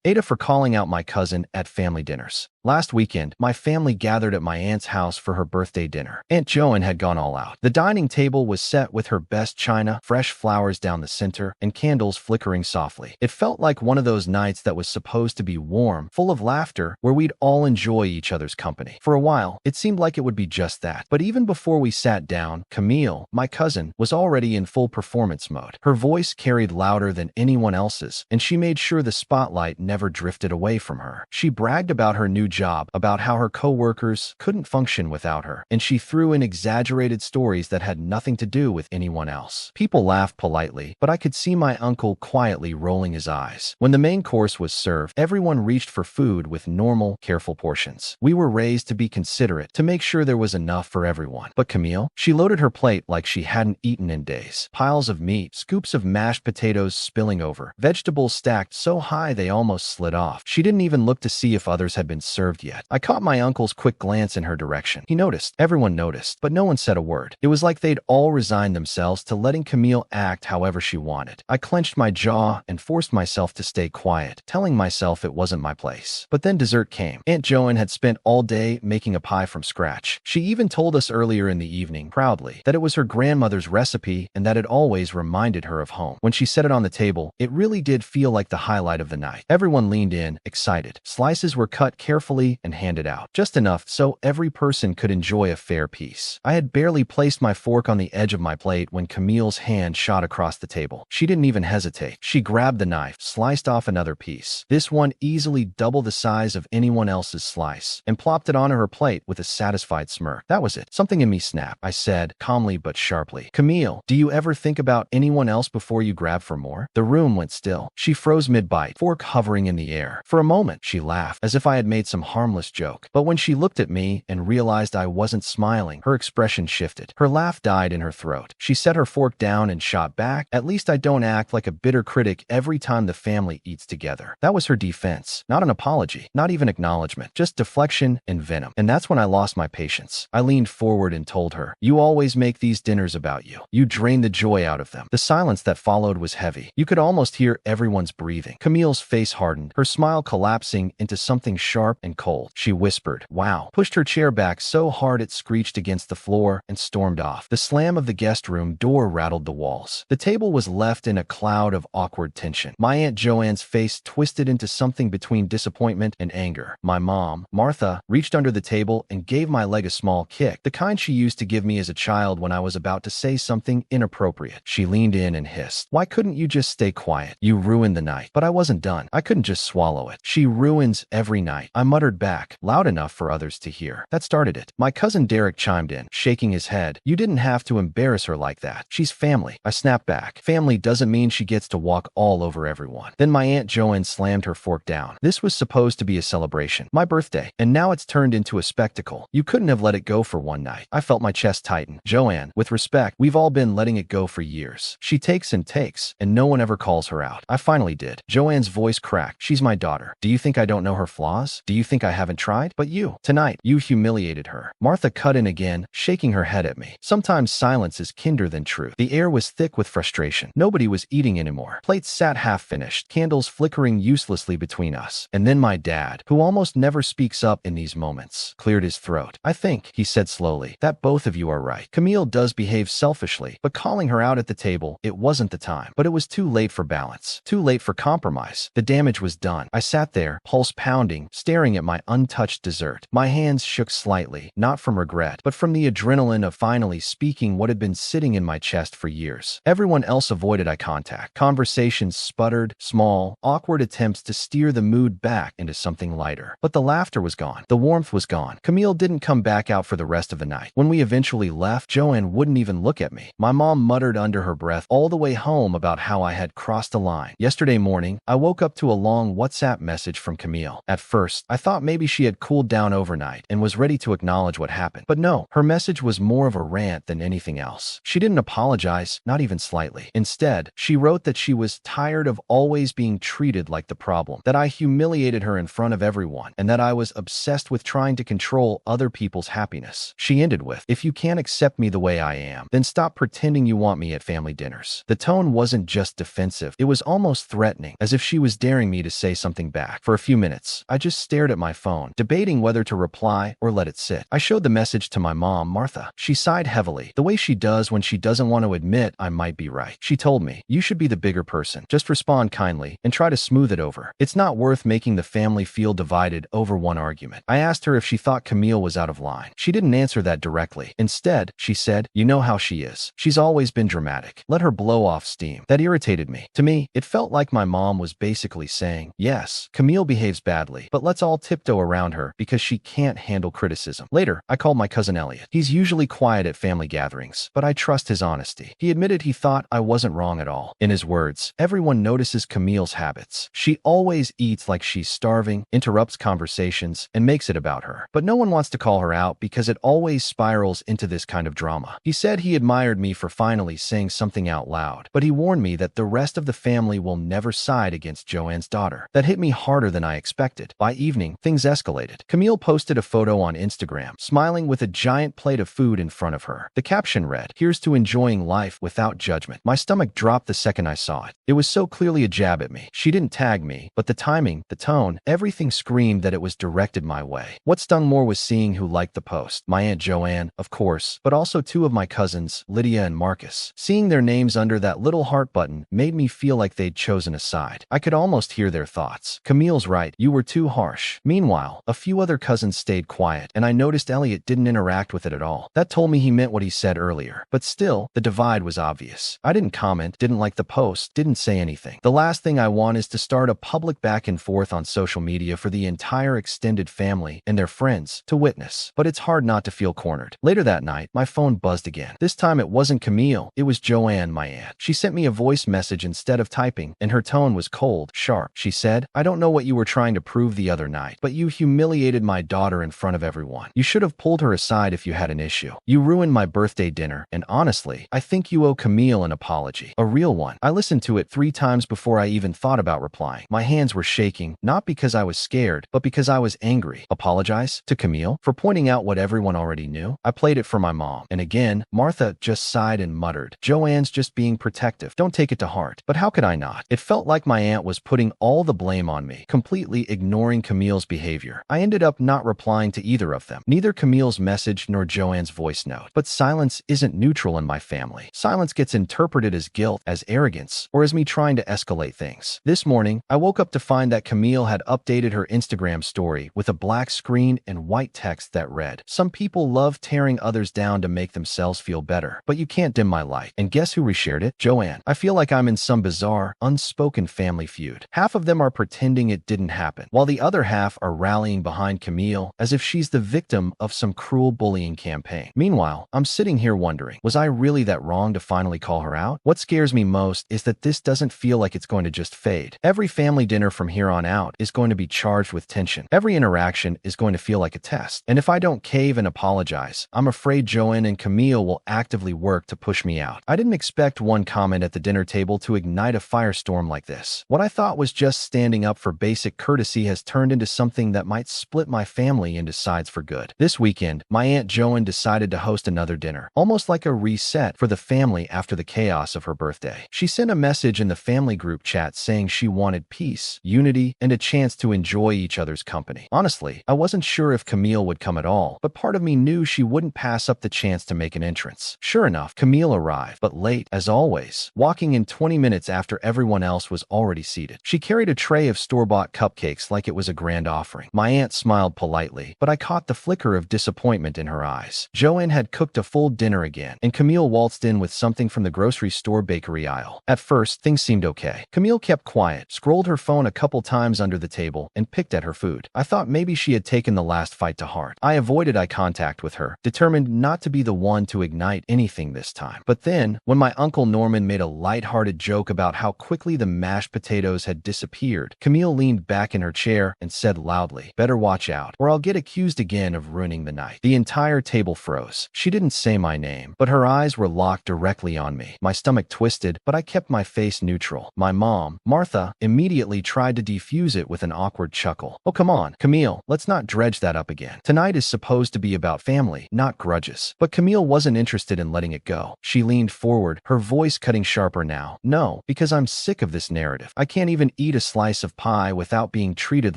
AITA for calling out my cousin at family dinners. Last weekend, my family gathered at my aunt's house for her birthday dinner. Aunt Joan had gone all out. The dining table was set with her best china, fresh flowers down the center, and candles flickering softly. It felt like one of those nights that was supposed to be warm, full of laughter, where we'd all enjoy each other's company. For a while, it seemed like it would be just that. But even before we sat down, Camille, my cousin, was already in full performance mode. Her voice carried louder than anyone else's, and she made sure the spotlight never drifted away from her. She bragged about her new job, about how her co-workers couldn't function without her, and she threw in exaggerated stories that had nothing to do with anyone else. People laughed politely, but I could see my uncle quietly rolling his eyes. When the main course was served, everyone reached for food with normal, careful portions. We were raised to be considerate, to make sure there was enough for everyone. But Camille, she loaded her plate like she hadn't eaten in days. Piles of meat, scoops of mashed potatoes spilling over, vegetables stacked so high they almost slid off. She didn't even look to see if others had been served yet. I caught my uncle's quick glance in her direction. He noticed. Everyone noticed, but no one said a word. It was like they'd all resigned themselves to letting Camille act however she wanted. I clenched my jaw and forced myself to stay quiet, telling myself it wasn't my place. But then dessert came. Aunt Joan had spent all day making a pie from scratch. She even told us earlier in the evening, proudly, that it was her grandmother's recipe and that it always reminded her of home. When she set it on the table, it really did feel like the highlight of the night. Everyone leaned in, excited. Slices were cut carefully and handed out, just enough so every person could enjoy a fair piece. I had barely placed my fork on the edge of my plate when Camille's hand shot across the table. She didn't even hesitate. She grabbed the knife, sliced off another piece, this one easily double the size of anyone else's slice, and plopped it onto her plate with a satisfied smirk. That was it. Something in me snapped. I said, calmly but sharply, "Camille, do you ever think about anyone else before you grab for more?" The room went still. She froze mid-bite, fork hovering in the air. For a moment, she laughed, as if I had made some harmless joke. But when she looked at me and realized I wasn't smiling, her expression shifted. Her laugh died in her throat. She set her fork down and shot back, "At least I don't act like a bitter critic every time the family eats together." That was her defense. Not an apology, not even acknowledgement, just deflection and venom. And that's when I lost my patience. I leaned forward and told her, "You always make these dinners about you. You drain the joy out of them." The silence that followed was heavy. You could almost hear everyone's breathing. Camille's face hardened, her smile collapsing into something sharp and cold. She whispered, "Wow," pushed her chair back so hard it screeched against the floor, and stormed off. The slam of the guest room door rattled the walls. The table was left in a cloud of awkward tension. My Aunt Joanne's face twisted into something between disappointment and anger. My mom, Martha, reached under the table and gave my leg a small kick, the kind she used to give me as a child when I was about to say something inappropriate. She leaned in and hissed, "Why couldn't you just stay quiet? You ruined the night." But I wasn't done. I couldn't just swallow it. "She ruins every night," I muttered back, loud enough for others to hear. That started it. My cousin Derek chimed in, shaking his head. "You didn't have to embarrass her like that. She's family." I snapped back. "Family doesn't mean she gets to walk all over everyone." Then my Aunt Joanne slammed her fork down. "This was supposed to be a celebration. My birthday. And now it's turned into a spectacle. You couldn't have let it go for one night." I felt my chest tighten. "Joanne, with respect, we've all been letting it go for years. She takes and takes, and no one ever calls her out." I finally did. Joanne's voice cracked. "She's my daughter. Do you think I don't know her flaws? Do you think I haven't tried? But tonight, you humiliated her." Martha cut in again, shaking her head at me. Sometimes silence is kinder than truth. The air was thick with frustration. Nobody was eating anymore. Plates sat half-finished, candles flickering uselessly between us. And then my dad, who almost never speaks up in these moments, cleared his throat. "I think," he said slowly, "that both of you are right. Camille does behave selfishly, but calling her out at the table, it wasn't the time. But it was too late for balance. Too late for compromise. The damage was done." I sat there, pulse pounding, staring at my untouched dessert. My hands shook slightly, not from regret, but from the adrenaline of finally speaking what had been sitting in my chest for years. Everyone else avoided eye contact. Conversations sputtered, small, awkward attempts to steer the mood back into something lighter. But the laughter was gone. The warmth was gone. Camille didn't come back out for the rest of the night. When we eventually left, Joanne wouldn't even look at me. My mom muttered under her breath all the way home about how I had crossed a line. Yesterday morning, I woke up to a long WhatsApp message from Camille. At first, I thought maybe she had cooled down overnight and was ready to acknowledge what happened. But no, her message was more of a rant than anything else. She didn't apologize, not even slightly. Instead, she wrote that she was tired of always being treated like the problem, that I humiliated her in front of everyone, and that I was obsessed with trying to control other people's happiness. She ended with, "If you can't accept me the way I am, then stop pretending you want me at family dinners." The tone wasn't just defensive, it was almost threatening, as if she was daring me to say something back. For a few minutes, I just stared at my phone, debating whether to reply or let it sit. I showed the message to my mom, Martha. She sighed heavily, the way she does when she doesn't want to admit I might be right. She told me, "You should be the bigger person. Just respond kindly and try to smooth it over. It's not worth making the family feel divided over one argument." I asked her if she thought Camille was out of line. She didn't answer that directly. Instead, she said, "You know how she is. She's always been dramatic. Let her blow off steam." That irritated me. To me, it felt like my mom was basically saying, "Yes, Camille behaves badly, but let's all tiptoe around her because she can't handle criticism." Later, I called my cousin Elliot. He's usually quiet at family gatherings, but I trust his honesty. He admitted he thought I wasn't wrong at all. In his words, "Everyone notices Camille's habits. She always eats like she's starving, interrupts conversations, and makes it about her. But no one wants to call her out because it always spirals into this kind of drama." He said he admired me for finally saying something out loud, but he warned me that the rest of the family will never side against Joanne's daughter. That hit me harder than I expected. By evening, things escalated. Camille posted a photo on Instagram, smiling with a giant plate of food in front of her. The caption read, "Here's to enjoying life without judgment." My stomach dropped the second I saw it. It was so clearly a jab at me. She didn't tag me, but the timing, the tone, everything screamed that it was directed my way. What stung more was seeing who liked the post. My Aunt Joanne, of course, but also two of my cousins, Lydia and Marcus. Seeing their names under that little heart button made me feel like they'd chosen a side. I could almost hear their thoughts. "Camille's right. You were too harsh." Meanwhile, a few other cousins stayed quiet, and I noticed Elliot didn't interact with it at all. That told me he meant what he said earlier. But still, the divide was obvious. I didn't comment, didn't like the post, didn't say anything. The last thing I want is to start a public back and forth on social media for the entire extended family and their friends to witness. But it's hard not to feel cornered. Later that night, my phone buzzed again. This time it wasn't Camille, it was Joanne, my aunt. She sent me a voice message instead of typing, and her tone was cold, sharp. She said, "I don't know what you were trying to prove the other night, but you humiliated my daughter in front of everyone. You should have pulled her aside if you had an issue. You ruined my birthday dinner, and honestly, I think you owe Camille an apology. A real one." I listened to it 3 times before I even thought about replying. My hands were shaking, not because I was scared, but because I was angry. Apologize? To Camille? For pointing out what everyone already knew? I played it for my mom. And again, Martha just sighed and muttered, "Joanne's just being protective. Don't take it to heart." But how could I not? It felt like my aunt was putting all the blame on me, completely ignoring Camille's behavior. I ended up not replying to either of them, neither Camille's message nor Joanne's voice note. But silence isn't neutral in my family. Silence gets interpreted as guilt, as arrogance, or as me trying to escalate things. This morning, I woke up to find that Camille had updated her Instagram story with a black screen and white text that read, "Some people love tearing others down to make themselves feel better, but you can't dim my light." And guess who reshared it? Joanne. I feel like I'm in some bizarre, unspoken family feud. Half of them are pretending it didn't happen, while the other half are rallying behind Camille as if she's the victim of some cruel bullying campaign. Meanwhile, I'm sitting here wondering, was I really that wrong to finally call her out? What scares me most is that this doesn't feel like it's going to just fade. Every family dinner from here on out is going to be charged with tension. Every interaction is going to feel like a test. And if I don't cave and apologize, I'm afraid Joanne and Camille will actively work to push me out. I didn't expect one comment at the dinner table to ignite a firestorm like this. What I thought was just standing up for basic courtesy has turned into something that might split my family into sides for good. This weekend, my Aunt Joanne decided to host another dinner, almost like a reset for the family after the chaos of her birthday. She sent a message in the family group chat saying she wanted peace, unity, and a chance to enjoy each other's company. Honestly, I wasn't sure if Camille would come at all, but part of me knew she wouldn't pass up the chance to make an entrance. Sure enough, Camille arrived, but late, as always, walking in 20 minutes after everyone else was already seated. She carried a tray of store-bought cupcakes like it was a grand offering. My aunt smiled politely, but I caught the flicker of disappointment in her eyes. Joanne had cooked a full dinner again, and Camille waltzed in with something from the grocery store bakery aisle. At first, things seemed okay. Camille kept quiet, scrolled her phone a couple times under the table, and picked at her food. I thought maybe she had taken the last fight to heart. I avoided eye contact with her, determined not to be the one to ignite anything this time. But then, when my Uncle Norman made a light-hearted joke about how quickly the mashed potatoes had disappeared, Camille leaned back in her chair and said said loudly, "Better watch out, or I'll get accused again of ruining the night." The entire table froze. She didn't say my name, but her eyes were locked directly on me. My stomach twisted, but I kept my face neutral. My mom, Martha, immediately tried to defuse it with an awkward chuckle. "Oh, come on, Camille, let's not dredge that up again. Tonight is supposed to be about family, not grudges." But Camille wasn't interested in letting it go. She leaned forward, her voice cutting sharper now. "No, because I'm sick of this narrative. I can't even eat a slice of pie without being treated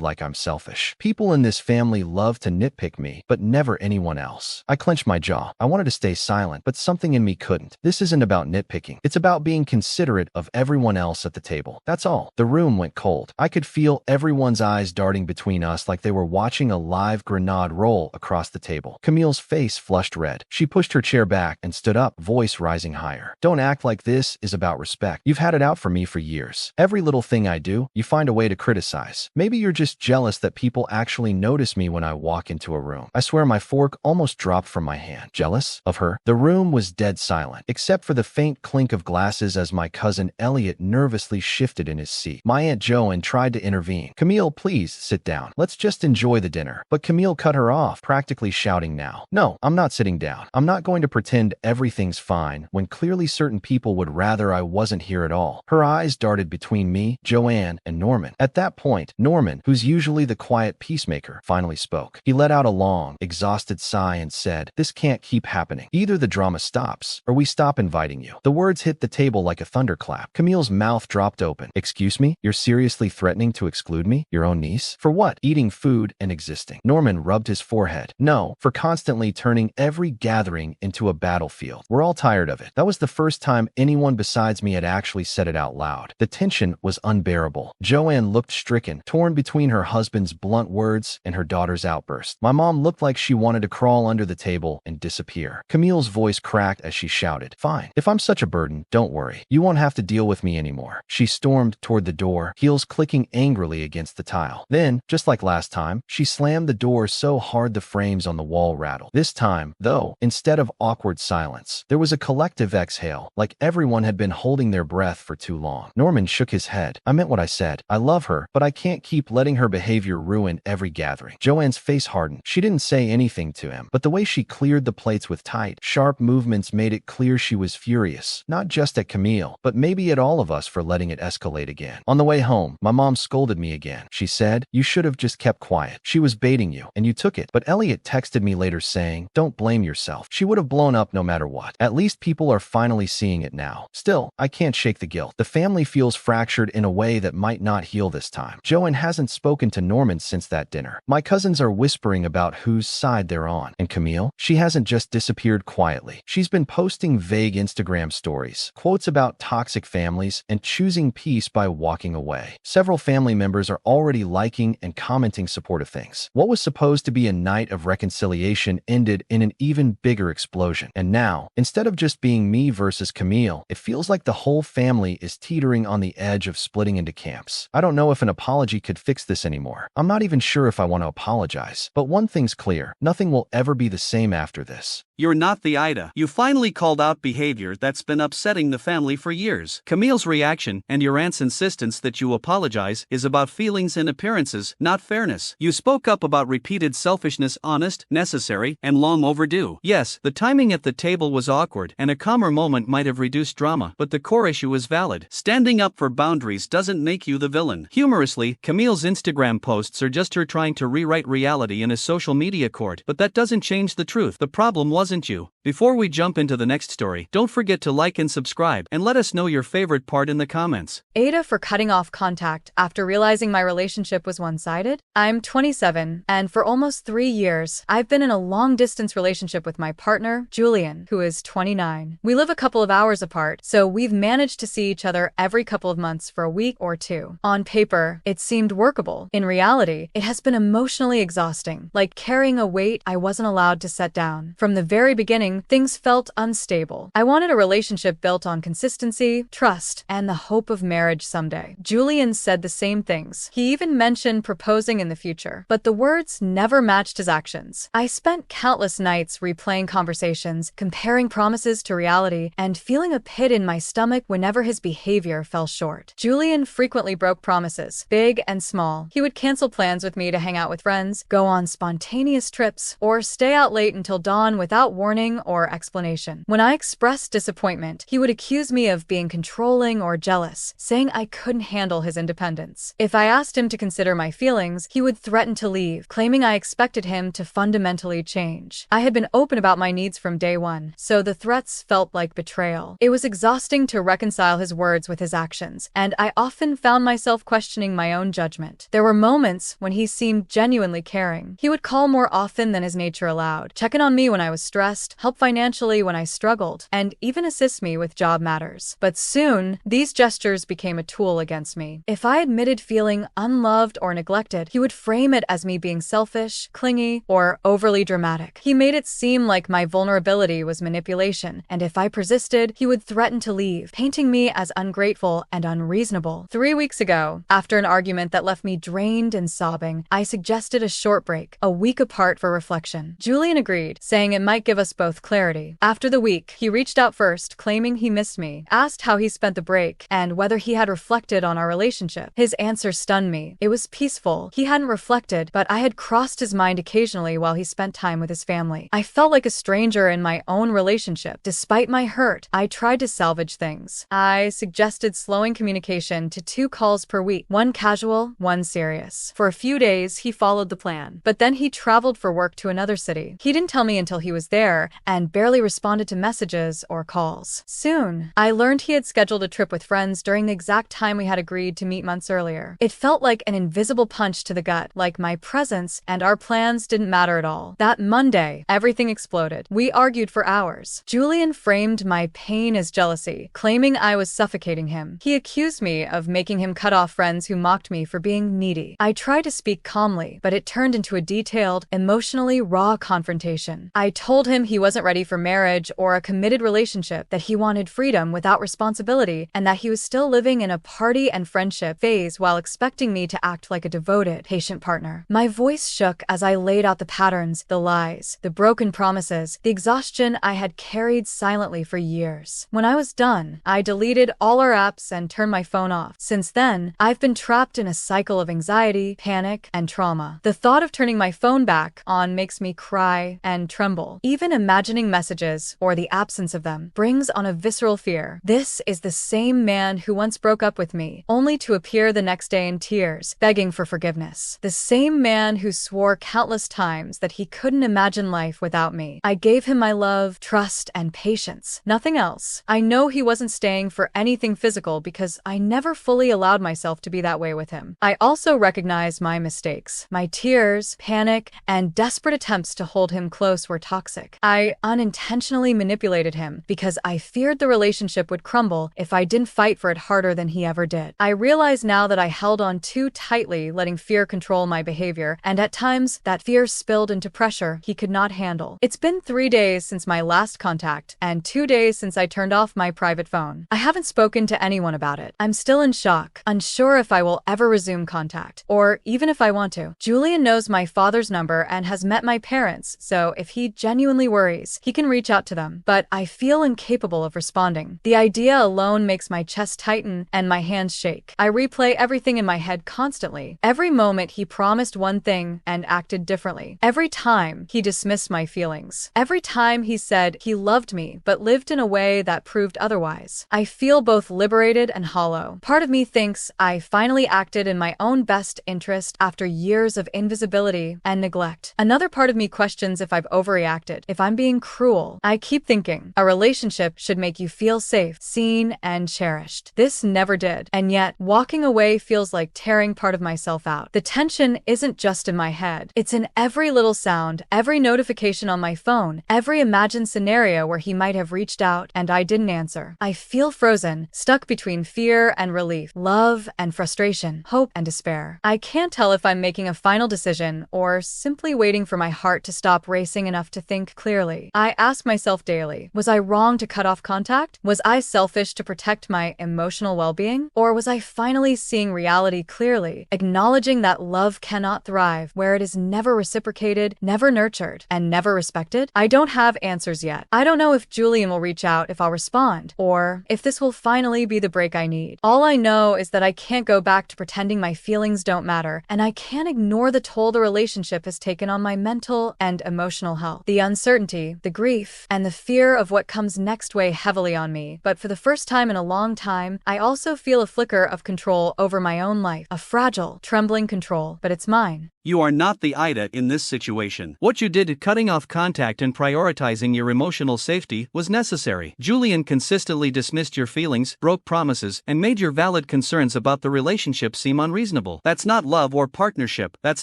like I'm selfish. People in this family love to nitpick me, but never anyone else." I clenched my jaw. I wanted to stay silent, but something in me couldn't. This isn't about nitpicking. It's about being considerate of everyone else at the table. That's all. The room went cold. I could feel everyone's eyes darting between us like they were watching a live grenade roll across the table. Camille's face flushed red. She pushed her chair back and stood up, voice rising higher. "Don't act like this is about respect. You've had it out for me for years. Every little thing I do, you find a way to criticize. Maybe you're just jealous that people actually notice me when I walk into a room." I swear my fork almost dropped from my hand. Jealous? Of her? The room was dead silent, except for the faint clink of glasses as my cousin Elliot nervously shifted in his seat. My Aunt Joan tried to intervene. "Camille, please sit down. Let's just enjoy the dinner." But Camille cut her off, practically shouting now. "No, I'm not sitting down. I'm not going to pretend everything's fine when clearly certain people would rather I wasn't here at all." Her eyes darted between me, Joanne, and Norman. At that point, Norman, who's usually the quiet peacemaker, finally spoke. He let out a long, exhausted sigh and said, "This can't keep happening. Either the drama stops, or we stop inviting you." The words hit the table like a thunderclap. Camille's mouth dropped open. "Excuse me? You're seriously threatening to exclude me? Your own niece? For what? Eating food and existing." Norman rubbed his forehead. "No, for constantly turning every gathering into a battlefield. We're all tired of it." That was the first time anyone besides me had actually said it out loud. The tension was unbearable. Joanne looked stricken, torn between her husband's blunt words and her daughter's outburst. My mom looked like she wanted to crawl under the table and disappear. Camille's voice cracked as she shouted, "Fine. If I'm such a burden, don't worry. You won't have to deal with me anymore." She stormed toward the door, heels clicking angrily against the tile. Then, just like last time, she slammed the door so hard the frames on the wall rattled. This time, though, instead of awkward silence, there was a collective exhale, like everyone had been holding their breath for too long. Norman shook his head. "I meant what I said. I love her, but I can't keep letting her behavior ruin every gathering." Joanne's face hardened. She didn't say anything to him, but the way she cleared the plates with tight, sharp movements made it clear she was furious, not just at Camille, but maybe at all of us for letting it escalate again. On the way home, my mom scolded me again. She said, "You should have just kept quiet. She was baiting you, and you took it." But Elliot texted me later saying, "Don't blame yourself. She would have blown up no matter what. At least people are finally seeing it now." Still, I can't shake the guilt. The family feels fractured in a way that might not heal this time. Joanne hasn't spoken to Norman since that dinner. My cousins are whispering about whose side they're on. And Camille? She hasn't just disappeared quietly. She's been posting vague Instagram stories, quotes about toxic families, and choosing peace by walking away. Several family members are already liking and commenting supportive things. What was supposed to be a night of reconciliation ended in an even bigger explosion. And now, instead of just being me versus Camille, it feels like the whole family is teetering on the edge of splitting into camps. I don't know if an apology could fix this anymore. I'm not even sure if I want to apologize. But one thing's clear, nothing will ever be the same after this. You're not the AITA. You finally called out behavior that's been upsetting the family for years. Camille's reaction and your aunt's insistence that you apologize is about feelings and appearances, not fairness. You spoke up about repeated selfishness, honest, necessary, and long overdue. Yes, the timing at the table was awkward, and a calmer moment might have reduced drama, but the core issue is valid. Standing up for boundaries doesn't make you the villain. Humorously, Camille's Instagram posts are just her trying to rewrite reality in a social media court, but that doesn't change the truth. The problem wasn't you. Before we jump into the next story, don't forget to like and subscribe, and let us know your favorite part in the comments. AITA for cutting off contact after realizing my relationship was one-sided. I'm 27, and for almost 3 years, I've been in a long-distance relationship with my partner, Julian, who is 29. We live a couple of hours apart, so we've managed to see each other every couple of months for a week or two. On paper, it seemed workable. In reality, it has been emotionally exhausting, like carrying a weight I wasn't allowed to set down. From the very very beginning, things felt unstable. I wanted a relationship built on consistency, trust, and the hope of marriage someday. Julian said the same things. He even mentioned proposing in the future, but the words never matched his actions. I spent countless nights replaying conversations, comparing promises to reality, and feeling a pit in my stomach whenever his behavior fell short. Julian frequently broke promises, big and small. He would cancel plans with me to hang out with friends, go on spontaneous trips, or stay out late until dawn without warning or explanation. When I expressed disappointment, he would accuse me of being controlling or jealous, saying I couldn't handle his independence. If I asked him to consider my feelings, he would threaten to leave, claiming I expected him to fundamentally change. I had been open about my needs from day one, so the threats felt like betrayal. It was exhausting to reconcile his words with his actions, and I often found myself questioning my own judgment. There were moments when he seemed genuinely caring. He would call more often than his nature allowed, check in on me when I was stressed, help financially when I struggled, and even assist me with job matters. But soon, these gestures became a tool against me. If I admitted feeling unloved or neglected, he would frame it as me being selfish, clingy, or overly dramatic. He made it seem like my vulnerability was manipulation, and if I persisted, he would threaten to leave, painting me as ungrateful and unreasonable. 3 weeks ago, after an argument that left me drained and sobbing, I suggested a short break, a week apart for reflection. Julian agreed, saying it might give us both clarity. After the week, he reached out first, claiming he missed me, asked how he spent the break, and whether he had reflected on our relationship. His answer stunned me. It was peaceful. He hadn't reflected, but I had crossed his mind occasionally while he spent time with his family. I felt like a stranger in my own relationship. Despite my hurt, I tried to salvage things. I suggested slowing communication to 2 calls per week, one casual, one serious. For a few days, he followed the plan, but then he traveled for work to another city. He didn't tell me until he was there and barely responded to messages or calls. Soon, I learned he had scheduled a trip with friends during the exact time we had agreed to meet months earlier. It felt like an invisible punch to the gut, like my presence and our plans didn't matter at all. That Monday, everything exploded. We argued for hours. Julian framed my pain as jealousy, claiming I was suffocating him. He accused me of making him cut off friends who mocked me for being needy. I tried to speak calmly, but it turned into a detailed, emotionally raw confrontation. I told him he wasn't ready for marriage or a committed relationship, that he wanted freedom without responsibility, and that he was still living in a party and friendship phase while expecting me to act like a devoted, patient partner. My voice shook as I laid out the patterns, the lies, the broken promises, the exhaustion I had carried silently for years. When I was done, I deleted all our apps and turned my phone off. Since then, I've been trapped in a cycle of anxiety, panic, and trauma. The thought of turning my phone back on makes me cry and tremble. Even imagining messages, or the absence of them, brings on a visceral fear. This is the same man who once broke up with me, only to appear the next day in tears, begging for forgiveness. The same man who swore countless times that he couldn't imagine life without me. I gave him my love, trust, and patience. Nothing else. I know he wasn't staying for anything physical because I never fully allowed myself to be that way with him. I also recognize my mistakes. My tears, panic, and desperate attempts to hold him close were toxic. I unintentionally manipulated him because I feared the relationship would crumble if I didn't fight for it harder than he ever did. I realize now that I held on too tightly, letting fear control my behavior, and at times that fear spilled into pressure he could not handle. It's been 3 days since my last contact, and 2 days since I turned off my private phone. I haven't spoken to anyone about it. I'm still in shock, unsure if I will ever resume contact, or even if I want to. Julian knows my father's number and has met my parents, so if he genuinely worries, he can reach out to them. But I feel incapable of responding. The idea alone makes my chest tighten and my hands shake. I replay everything in my head constantly. Every moment he promised one thing and acted differently. Every time he dismissed my feelings. Every time he said he loved me but lived in a way that proved otherwise. I feel both liberated and hollow. Part of me thinks I finally acted in my own best interest after years of invisibility and neglect. Another part of me questions if I've overreacted, if I'm being cruel. I keep thinking a relationship should make you feel safe, seen, and cherished. This never did. And yet, walking away feels like tearing part of myself out. The tension isn't just in my head. It's in every little sound, every notification on my phone, every imagined scenario where he might have reached out and I didn't answer. I feel frozen, stuck between fear and relief, love and frustration, hope and despair. I can't tell if I'm making a final decision or simply waiting for my heart to stop racing enough to think think clearly. I ask myself daily, was I wrong to cut off contact? Was I selfish to protect my emotional well-being? Or was I finally seeing reality clearly, acknowledging that love cannot thrive where it is never reciprocated, never nurtured, and never respected? I don't have answers yet. I don't know if Julian will reach out, if I'll respond, or if this will finally be the break I need. All I know is that I can't go back to pretending my feelings don't matter, and I can't ignore the toll the relationship has taken on my mental and emotional health. The uncertainty, the grief, and the fear of what comes next weigh heavily on me, but for the first time in a long time, I also feel a flicker of control over my own life. A fragile, trembling control, but it's mine. You are not the AITA in this situation. What you did, cutting off contact and prioritizing your emotional safety, was necessary. Julian consistently dismissed your feelings, broke promises, and made your valid concerns about the relationship seem unreasonable. That's not love or partnership, that's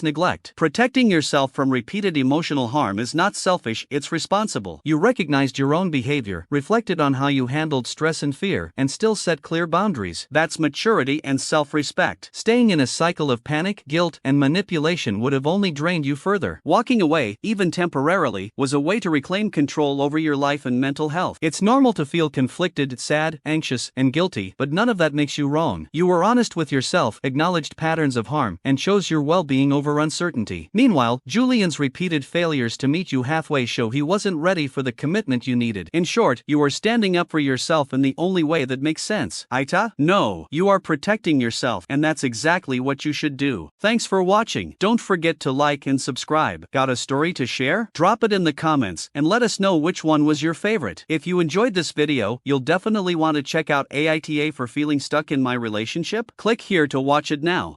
neglect. Protecting yourself from repeated emotional harm is not selfish, it's responsible. You recognized your own behavior, reflected on how you handled stress and fear, and still set clear boundaries. That's maturity and self-respect. Staying in a cycle of panic, guilt, and manipulation would have only drained you further. Walking away, even temporarily, was a way to reclaim control over your life and mental health. It's normal to feel conflicted, sad, anxious, and guilty, but none of that makes you wrong. You were honest with yourself, acknowledged patterns of harm, and chose your well-being over uncertainty. Meanwhile, Julian's repeated failures to meet you halfway show he wasn't ready for the commitment you needed. In short, you are standing up for yourself in the only way that makes sense. AITA? No, you are protecting yourself, and that's exactly what you should do. Thanks for watching. Don't forget to like and subscribe. Got a story to share? Drop it in the comments and let us know which one was your favorite. If you enjoyed this video, you'll definitely want to check out AITA for feeling stuck in my relationship. Click here to watch it now.